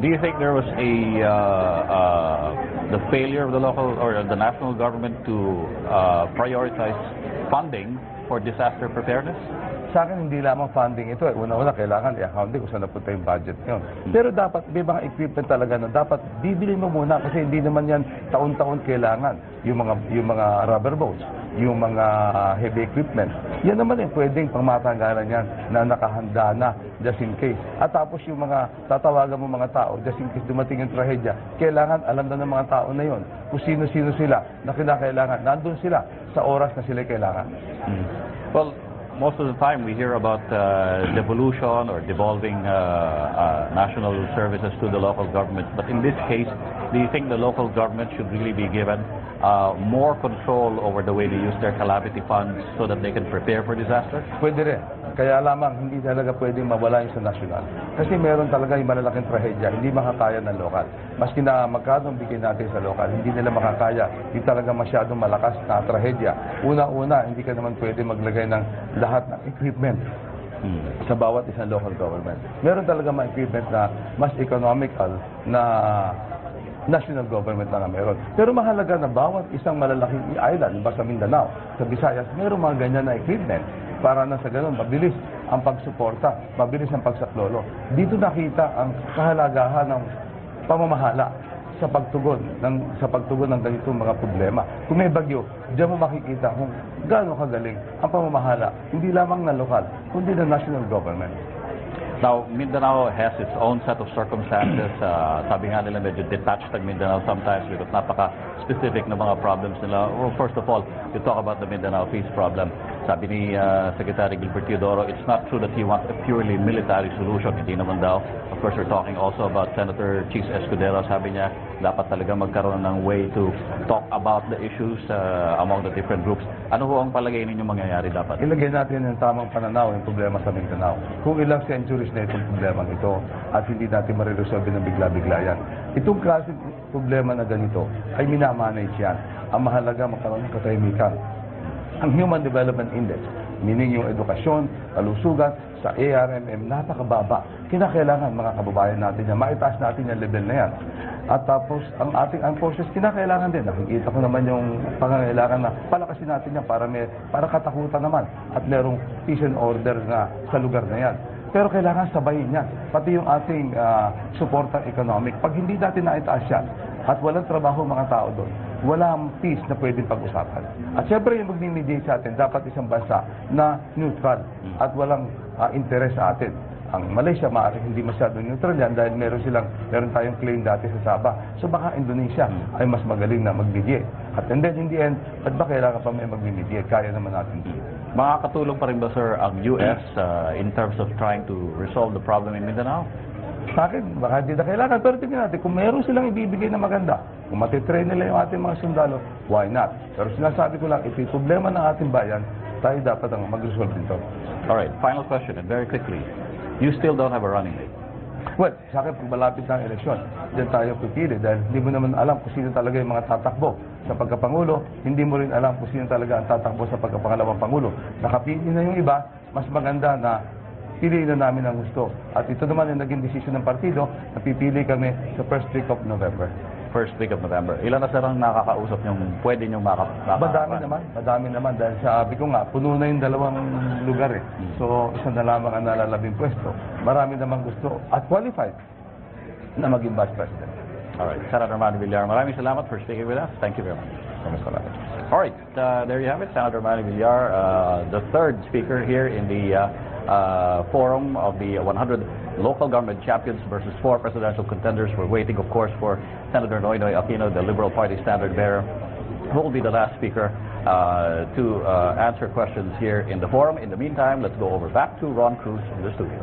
Do you think there was the failure of the local or the national government to prioritize funding for disaster preparedness? Sa akin, hindi lamang funding ito. Una-una, kailangan i-accounting kung saan napunta yung budget yun. Pero dapat, may mga equipment talaga na dapat bibili mo muna kasi hindi naman yan taon-taon kailangan. Yung mga rubber boats, yung mga heavy equipment. Yan naman pwedeng pangmatagalan yan na nakahanda na just in case. At tapos yung mga tatawagan mo mga tao, just in case dumating yung trahedya, kailangan alam na ng mga tao na yon kung sino-sino sila na kinakailangan. Nandun sila sa oras na sila kailangan. Well, most of the time we hear about devolution or devolving national services to the local government. But in this case, do you think the local government should really be given more control over the way they use their calamity funds so that they can prepare for disaster? Pwede rin. Kaya lamang hindi talaga pwedeng mawala yung sa nasyonal. Kasi meron talaga yung malalaking trahedya, hindi makakaya ng lokal. Maski na magkano bigay natin sa lokal, hindi nila makakaya. Hindi talaga masyadong malakas na trahedya. Una-una, hindi ka naman pwede maglagay ng lahat ng equipment sa bawat isang local government. Meron talaga mga equipment na mas economical na national government na meron. Pero mahalaga na bawat isang malalaking island, ba sa Mindanao, sa Visayas, meron mga ganyan na equipment para na sa ganun, mabilis ang pagsuporta, mabilis ang pagsaklolo. Dito nakita ang kahalagahan ng pamamahala sa pagtugon ng ganitong mga problema. Kung may bagyo, diyan mo makikita kung gaano kagaling ang pamamahala, hindi lamang na lokal, kundi na national government. Now, Mindanao has its own set of circumstances. Sabi nga nila medyo detached ang Mindanao sometimes because napaka-specific na mga problems nila. Well, first of all, you talk about the Mindanao peace problem. Sabi ni Secretary Gilbert Teodoro, it's not true that he wants a purely military solution. Hindi naman daw. Of course, we're talking also about Senator Chis Escudero. Sabi niya, dapat talaga magkaroon ng way to talk about the issues among the different groups. Ano ho ang palagay ninyo mangyayari dapat? Ilagay natin yung tamang pananaw yung problema sa Mindanao. Kung ilang centuries na itong problema ito at hindi natin mariresolve ng bigla-bigla yan. Itong klaseng problema na ganito ay minamanage yan. Ang mahalaga magkaroon ng katahimikan. Ang Human Development Index, meaning yung edukasyon, kalusugan, sa ARMM, napakababa. Kinakailangan mga kababayan natin yan, maitaas natin yung level na yan. At tapos, ang ating armed forces, kinakailangan din. Nakikita ko naman yung pangangailangan na palakasin natin yan para katakutan naman. At merong peace and order na sa lugar na yan. Pero kailangan sabayin yan. Pati yung ating supportang economic. Pag hindi natin naitaas yan, at walang trabaho mga tao doon, walang peace na pwedeng pag-usapan. At syempre yung magmimediate sa atin, dapat isang bansa na neutral at walang interes sa atin. Ang Malaysia maaaring hindi masyadong neutral yan dahil meron tayong claim dati sa Sabah. So baka Indonesia ay mas magaling na mag-mediate. At then in the end, at ba kailangan pa may mag-mediate? Kaya naman natin. Makakatulong pa rin ba, sir, ang US in terms of trying to resolve the problem in Mindanao? Sa akin, baka hindi na kailangan. Pero tingnan natin, kung meron silang ibibigay na maganda, kung matitrain nila yung ating mga sundalo, why not? Pero sinasabi ko lang, ito yung problema ng ating bayan, tayo dapat ang mag-resolve nito. Alright, final question, and very quickly. You still don't have a running mate? Well, sa akin, pag malapit ng eleksyon, diyan tayo pipili dahil hindi mo naman alam kung sino talaga yung mga tatakbo sa pagkapangulo, hindi mo rin alam kung sino talaga ang tatakbo sa pagkapangalawang pangulo. Nakapili na yung iba, mas maganda na piliin na namin ang gusto. At ito naman yung naging desisyon ng partido, napipili kami sa first week of November. First week of November. Ilan na sir ang nakakausap niyong pwede niyong Madami naman. Dahil sabi ko nga, puno na yung dalawang lugar eh. So, isa na lamang ang nalalabing pwesto. Marami namang gusto at qualified na maging vice president. Alright, Senator Manny Villar, maraming salamat for speaking with us. Thank you very much. Alright, there you have it, Senator Manny Villar, the third speaker here in the forum of the 100 local government champions versus 4 presidential contenders. We're waiting, of course, for Senator Noynoy Aquino, the Liberal Party standard bearer, who will be the last speaker to answer questions here in the forum. In the meantime, let's go over back to Ron Cruz in the studio.